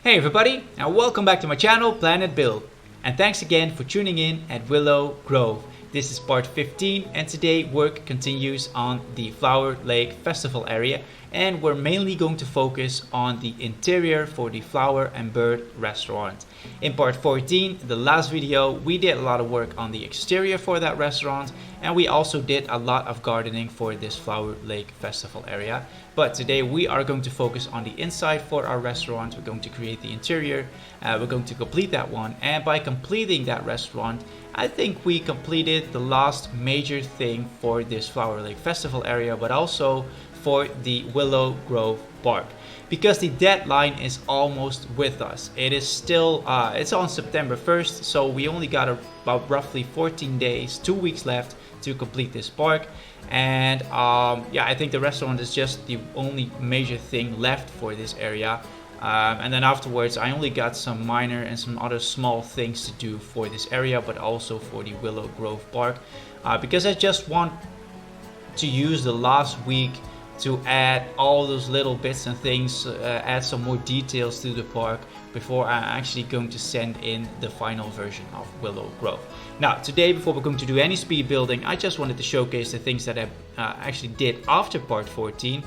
Hey everybody, and welcome back to my channel, Planet Build. And thanks again for tuning in at Willow Grove. This is part 15 and today work continues on the Flower Lake Festival area, and we're mainly going to focus on the interior for the Flower and Bird restaurant. In part 14, the last video, we did a lot of work on the exterior for that restaurant, and we also did a lot of gardening for this Flower Lake Festival area. But today we are going to focus on the inside for our restaurant. We're going to create the interior, we're going to complete that one, and by completing that restaurant, I think we completed the last major thing for this Flower Lake Festival area, but also for the Willow Grove Park, because the deadline is almost with us. It is still, it's on September 1st, so we only got about roughly 14 days, 2 weeks left to complete this park. And yeah, I think the restaurant is just the only major thing left for this area. And then afterwards, I only got some minor and some other small things to do for this area, but also for the Willow Grove Park, because I just want to use the last week to add all those little bits and things, add some more details to the park before I'm actually going to send in the final version of Willow Grove. Now today, before we're going to do any speed building, I just wanted to showcase the things that I actually did after part 14,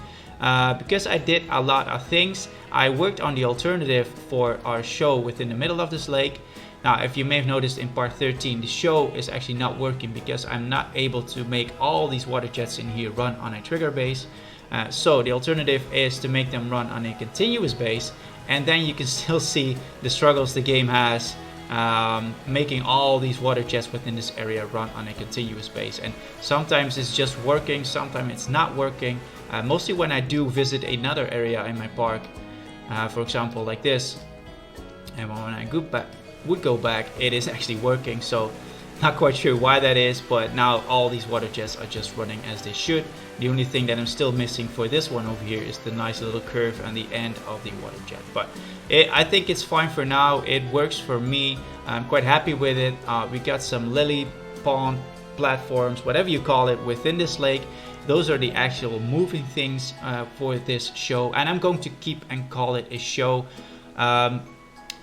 because I did a lot of things. I worked on the alternative for our show within the middle of this lake. Now, if you may have noticed in part 13, the show is actually not working because I'm not able to make all these water jets in here run on a trigger base. So the alternative is to make them run on a continuous base, and then you can still see the struggles the game has making all these water jets within this area run on a continuous base. And sometimes it's just working, sometimes it's not working. Mostly when I do visit another area in my park, for example like this, and when I would go back, it is actually working. So not quite sure why that is, but now all these water jets are just running as they should. The only thing that I'm still missing for this one over here is the nice little curve on the end of the water jet. But I think it's fine for now. It works for me. I'm quite happy with it. We got some lily pond platforms, whatever you call it, within this lake. Those are the actual moving things for this show, and I'm going to keep and call it a show,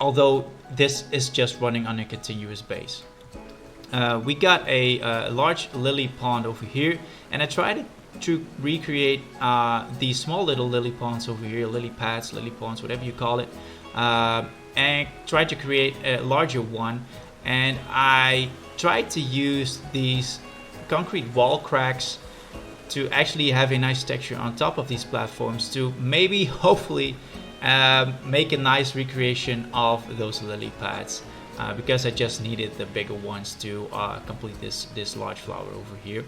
although this is just running on a continuous base. We got a large lily pond over here, and I tried to recreate these small little lily ponds over here, lily pads, lily ponds, whatever you call it, and tried to create a larger one. And I tried to use these concrete wall cracks to actually have a nice texture on top of these platforms to maybe, hopefully, make a nice recreation of those lily pads. Because I just needed the bigger ones to complete this large flower over here.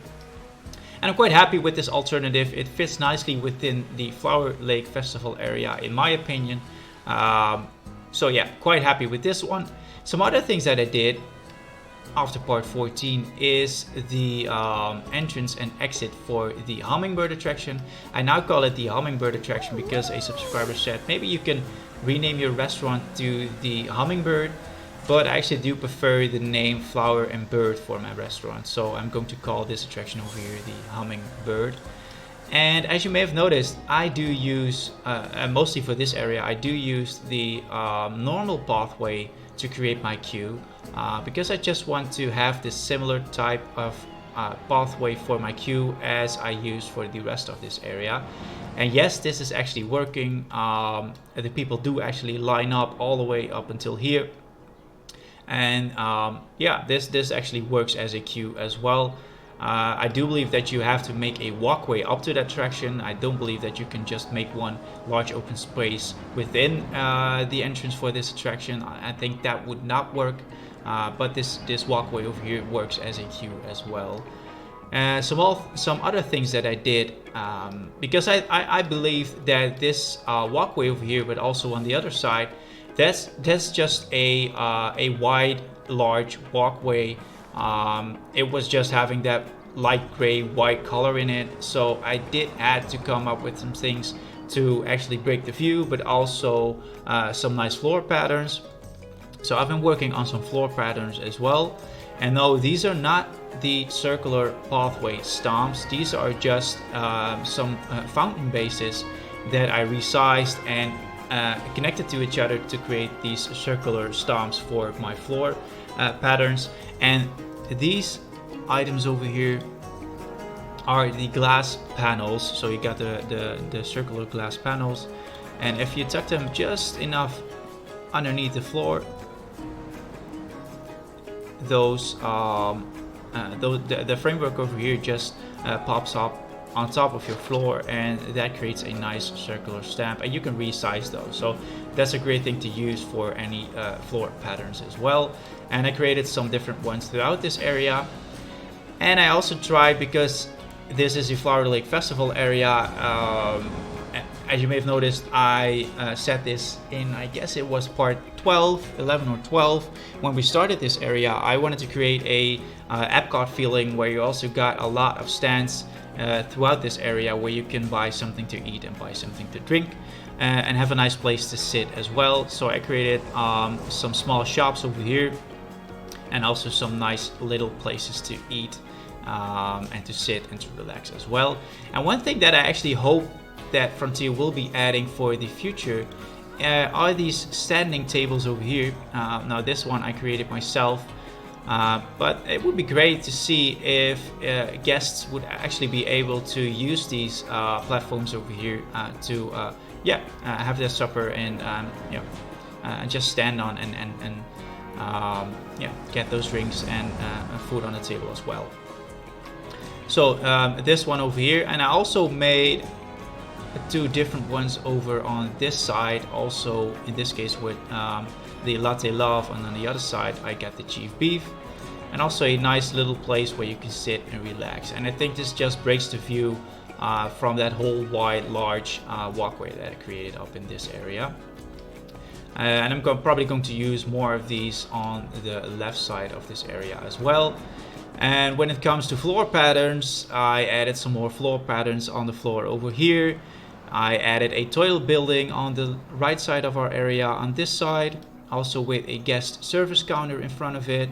And I'm quite happy with this alternative. It fits nicely within the Flower Lake Festival area, in my opinion. So yeah, quite happy with this one. Some other things that I did after part 14 is the entrance and exit for the Hummingbird attraction. I now call it the Hummingbird attraction because a subscriber said maybe you can rename your restaurant to the Hummingbird. But I actually do prefer the name Flower and Bird for my restaurant, so I'm going to call this attraction over here the Hummingbird. And as you may have noticed, I do use, mostly for this area, I do use the normal pathway to create my queue, because I just want to have this similar type of pathway for my queue as I use for the rest of this area. And yes, this is actually working. The people do actually line up all the way up until here. And yeah, this actually works as a queue as well. I do believe that you have to make a walkway up to that attraction. I don't believe that you can just make one large open space within the entrance for this attraction. I think that would not work, but this walkway over here works as a queue as well. Some other things that I did, because I believe that this walkway over here, but also on the other side, that's just a wide, large walkway. It was just having that light gray white color in it, so I did add to come up with some things to actually break the view, but also some nice floor patterns. So I've been working on some floor patterns as well. And no, these are not the circular pathway stomps. These are just some fountain bases that I resized and connected to each other to create these circular stomps for my floor patterns. And these items over here are the glass panels. So you got the circular glass panels, and if you tuck them just enough underneath the floor, the framework over here just pops up on top of your floor, and that creates a nice circular stamp, and you can resize those. So that's a great thing to use for any floor patterns as well. And I created some different ones throughout this area. And I also tried, because this is the Flower Lake Festival area, as you may have noticed, I set this in, I guess it was part 11 or 12. When we started this area, I wanted to create a Epcot feeling where you also got a lot of stands throughout this area where you can buy something to eat and buy something to drink and have a nice place to sit as well. So I created some small shops over here, and also some nice little places to eat and to sit and to relax as well. And one thing that I actually hope that Frontier will be adding for the future are these standing tables over here. Now this one I created myself, but it would be great to see if guests would actually be able to use these platforms over here to have their supper and just stand on and get those drinks and food on the table as well. So this one over here, and I also made two different ones over on this side, also in this case with the Latte Love, and on the other side I got the Chief Beef, and also a nice little place where you can sit and relax. And I think this just breaks the view from that whole wide large walkway that I created up in this area. And I'm probably going to use more of these on the left side of this area as well. And when it comes to floor patterns, I added some more floor patterns on the floor over here. I added a toilet building on the right side of our area on this side, also with a guest service counter in front of it.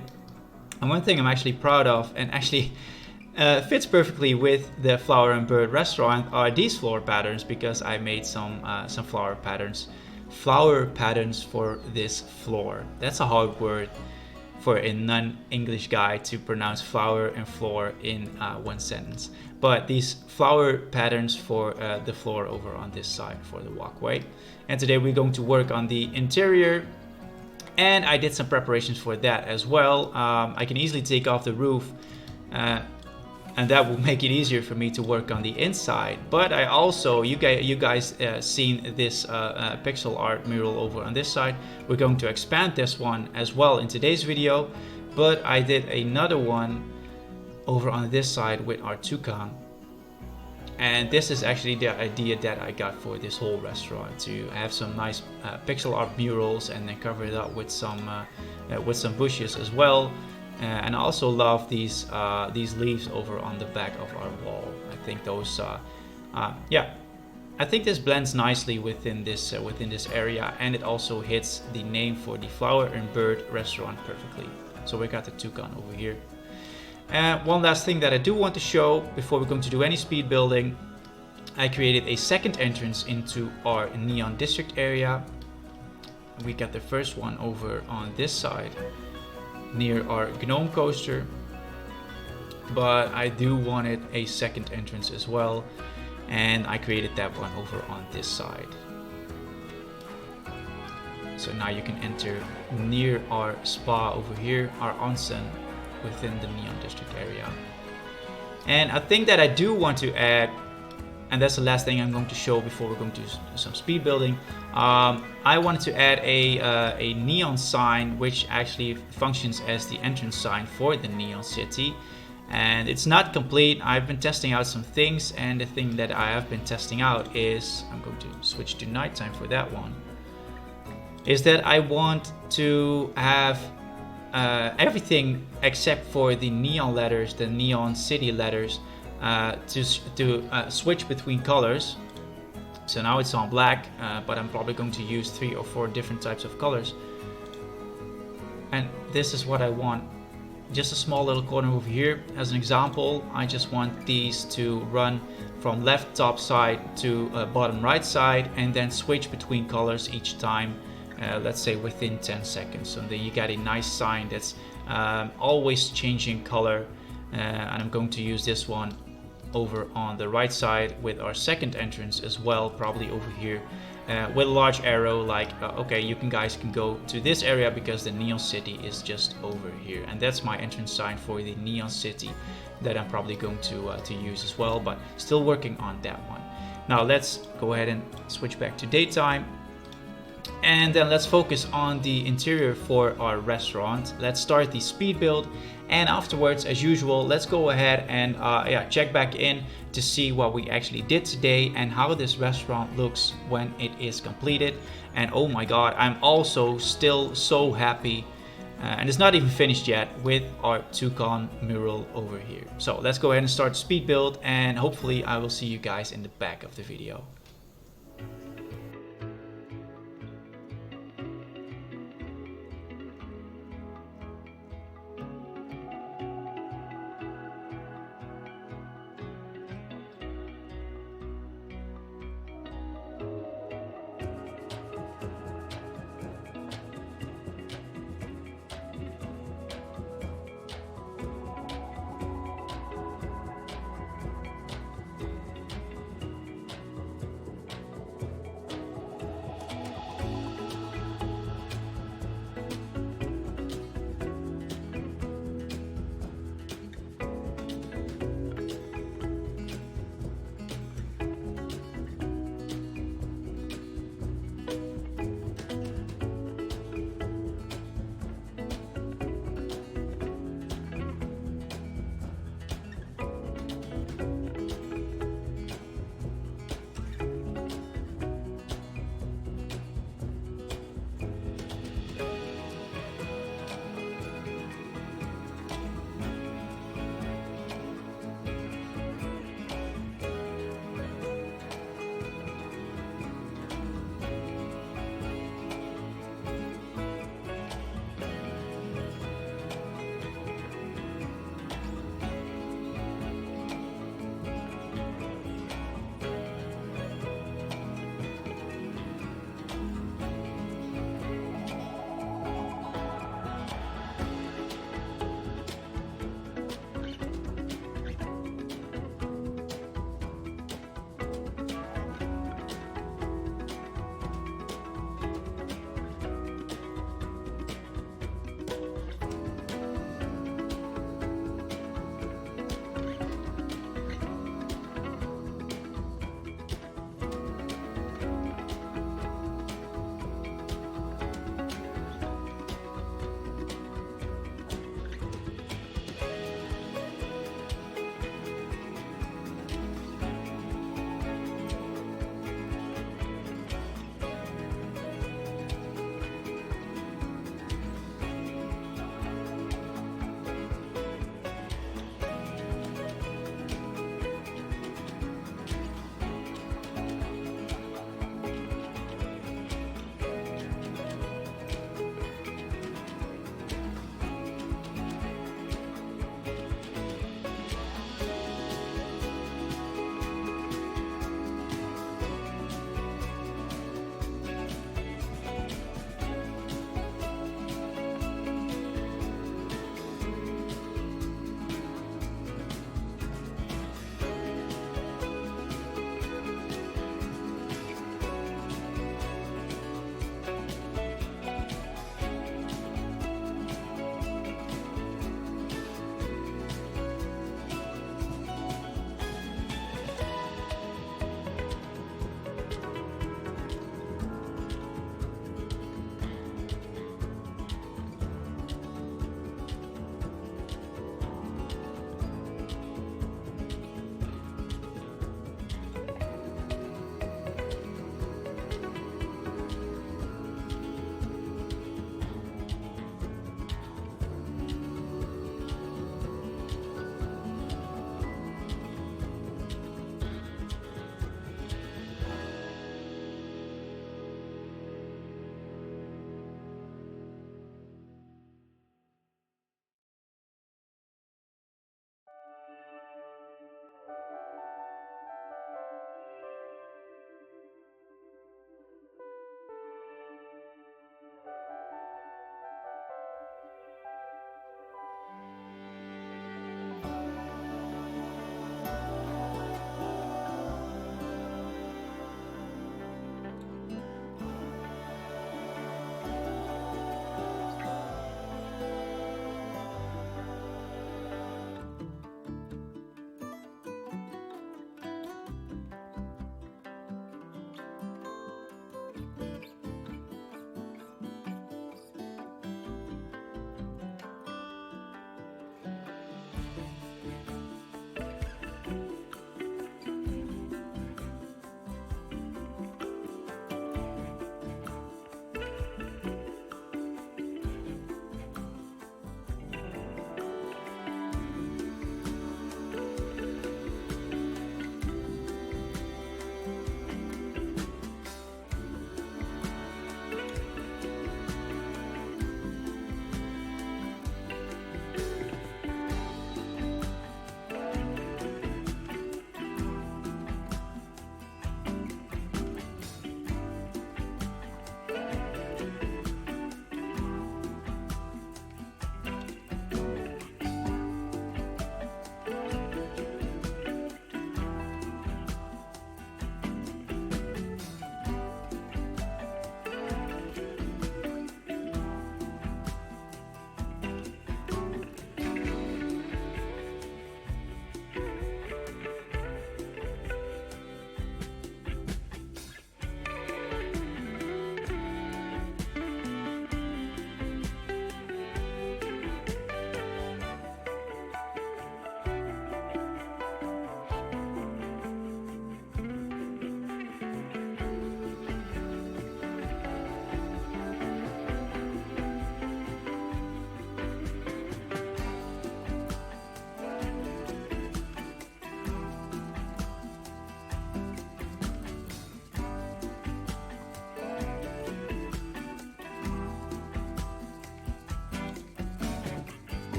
And one thing I'm actually proud of, and actually fits perfectly with the Flower and Bird restaurant, are these floor patterns, because I made some flower patterns for this floor. That's a hard word for a non-English guy to pronounce flower and floor in one sentence. But these flower patterns for the floor over on this side for the walkway. And today we're going to work on the interior, and I did some preparations for that as well. I can easily take off the roof, and that will make it easier for me to work on the inside. But I also, you guys seen this pixel art mural over on this side. We're going to expand this one as well in today's video, but I did another one over on this side with our toucan. And this is actually the idea that I got for this whole restaurant, to have some nice pixel art murals and then cover it up with some bushes as well. And I also love these leaves over on the back of our wall. I think those, I think this blends nicely within this area, and it also hits the name for the Flower and Bird restaurant perfectly. So we got the toucan over here. And one last thing that I do want to show before we're going to do any speed building, I created a second entrance into our neon district area. We got the first one over on this side near our gnome coaster, but I do wanted a second entrance as well, and I created that one over on this side. So now you can enter near our spa over here, our onsen, within the neon district area. And a thing that I do want to add, and that's the last thing I'm going to show before we're going to do some speed building, I wanted to add a neon sign which actually functions as the entrance sign for the neon city. And it's not complete. I've been testing out some things, and the thing that I have been testing out is, I'm going to switch to nighttime for that one, is that I want to have everything except for the neon letters, the neon city letters, to switch between colors. So now it's on black, but I'm probably going to use 3 or 4 different types of colors. And this is what I want just a small little corner over here. As an example, I just want these to run from left top side to bottom right side, and then switch between colors each time, let's say within 10 seconds. So then you get a nice sign that's always changing color. And I'm going to use this one over on the right side with our second entrance as well, probably over here, with a large arrow, like okay, you guys can go to this area because the Neon City is just over here. And that's my entrance sign for the Neon City that I'm probably going to use as well, but still working on that one. Now let's go ahead and switch back to daytime, and then let's focus on the interior for our restaurant. Let's start the speed build, and afterwards, as usual, let's go ahead and check back in to see what we actually did today and how this restaurant looks when it is completed. And oh my god, I'm also still so happy, and it's not even finished yet, with our toucan mural over here. So let's go ahead and start the speed build, and hopefully I will see you guys in the back of the video.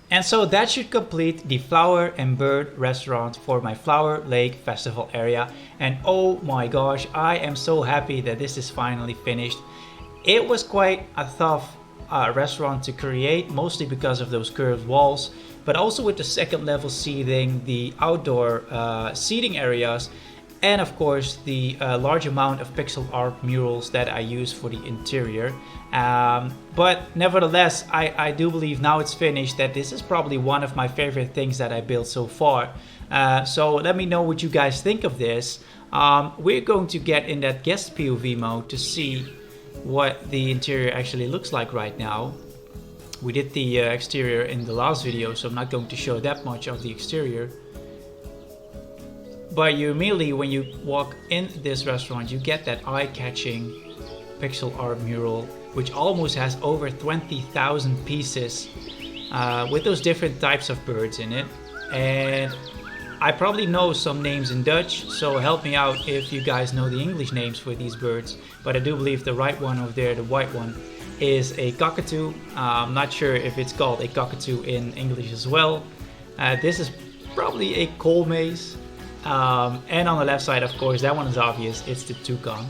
And so that should complete the Flower and Bird restaurant for my Flower Lake Festival area. And oh my gosh, I am so happy that this is finally finished. It was quite a tough restaurant to create, mostly because of those curved walls, but also with the second level seating, the outdoor seating areas, and of course the large amount of pixel art murals that I use for the interior. But nevertheless, I do believe now it's finished that this is probably one of my favorite things that I built so far. So let me know what you guys think of this. We're going to get in that guest POV mode to see what the interior actually looks like right now. We did the exterior in the last video, so I'm not going to show that much of the exterior. But you immediately, when you walk in this restaurant, you get that eye-catching pixel art mural, which almost has over 20,000 pieces with those different types of birds in it. And I probably know some names in Dutch, so help me out if you guys know the English names for these birds. But I do believe the right one over there, the white one, is a cockatoo. I'm not sure if it's called a cockatoo in English as well. This is probably a coal maze. And on the left side, of course, that one is obvious, it's the toucan.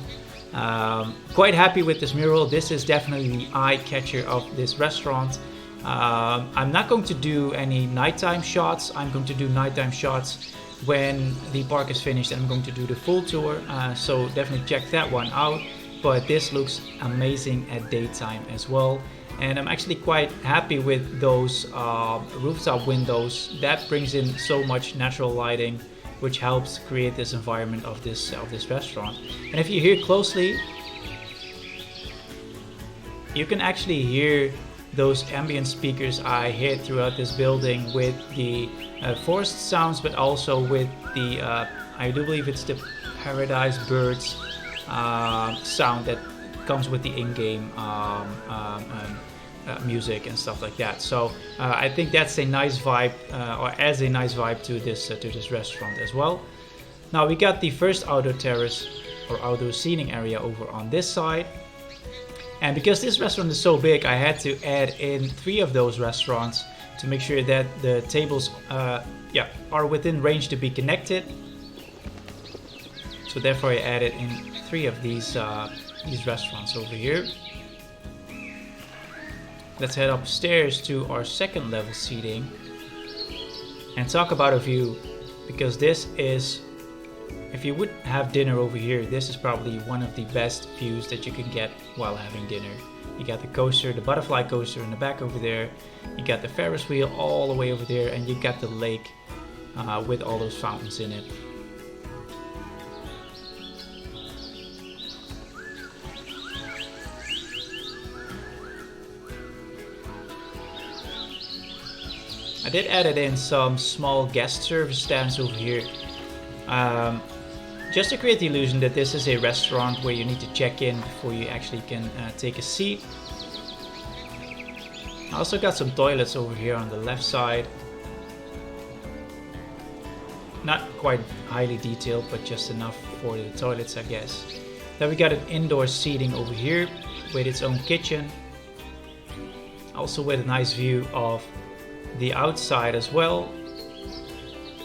Quite happy with this mural. This is definitely the eye catcher of this restaurant. I'm not going to do any nighttime shots. I'm going to do nighttime shots when the park is finished, and I'm going to do the full tour. So definitely check that one out. But this looks amazing at daytime as well. And I'm actually quite happy with those rooftop windows. That brings in so much natural lighting, which helps create this environment of this restaurant. And if you hear closely, you can actually hear those ambient speakers I hear throughout this building with the forest sounds, but also with the, I do believe it's the Paradise Birds sound that comes with the in-game music and stuff like that. So I think that's a nice vibe, or adds a nice vibe to this restaurant as well. Now we got the first outdoor terrace or outdoor seating area over on this side. And because this restaurant is so big, I had to add in 3 of those restaurants to make sure that the tables are within range to be connected. So therefore I added in 3 of these restaurants over here. let's head upstairs to our second level seating and talk about a view, because this is, if you would have dinner over here, this is probably one of the best views that you can get while having dinner. You got the coaster, the butterfly coaster in the back over there, you got the Ferris wheel all the way over there, and you got the lake with all those fountains in it. I did add in some small guest service stands over here, just to create the illusion that this is a restaurant where you need to check in before you actually can take a seat. I also got some toilets over here on the left side. Not quite highly detailed, but just enough for the toilets, I guess. Then we got an indoor seating over here with its own kitchen. Also with a nice view of the outside as well.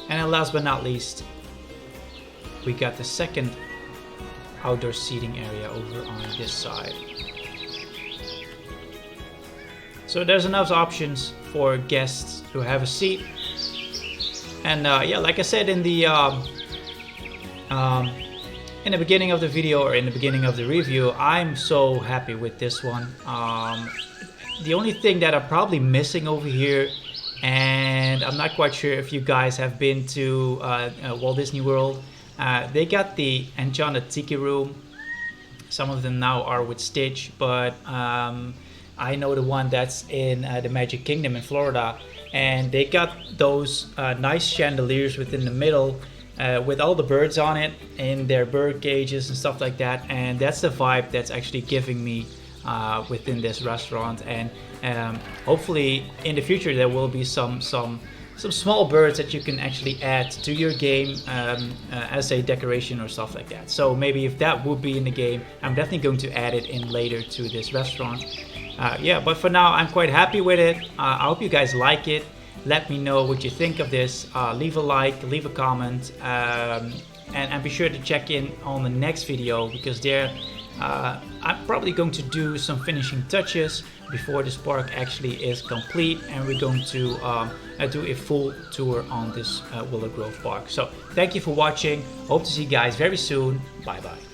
And then last but not least, we got the second outdoor seating area over on this side. So there's enough options for guests to have a seat. And yeah, like I said in the beginning of the video, or in the beginning of the review, I'm so happy with this one. The only thing that I'm probably missing over here, and I'm not quite sure if you guys have been to Walt Disney World, they got the Enchanted Tiki Room. Some of them now are with Stitch, but I know the one that's in the Magic Kingdom in Florida, and they got those nice chandeliers within the middle with all the birds on it in their bird cages and stuff like that, and that's the vibe that's actually giving me within this restaurant. And hopefully in the future there will be some small birds that you can actually add to your game as a decoration or stuff like that. So maybe if that would be in the game, I'm definitely going to add it in later to this restaurant. Yeah, but for now I'm quite happy with it. I hope you guys like it. Let me know what you think of this. Leave a like, leave a comment, and be sure to check in on the next video, because there I'm probably going to do some finishing touches before this park actually is complete, and we're going to do a full tour on this Willow Grove park. So thank you for watching. Hope to see you guys very soon. Bye bye.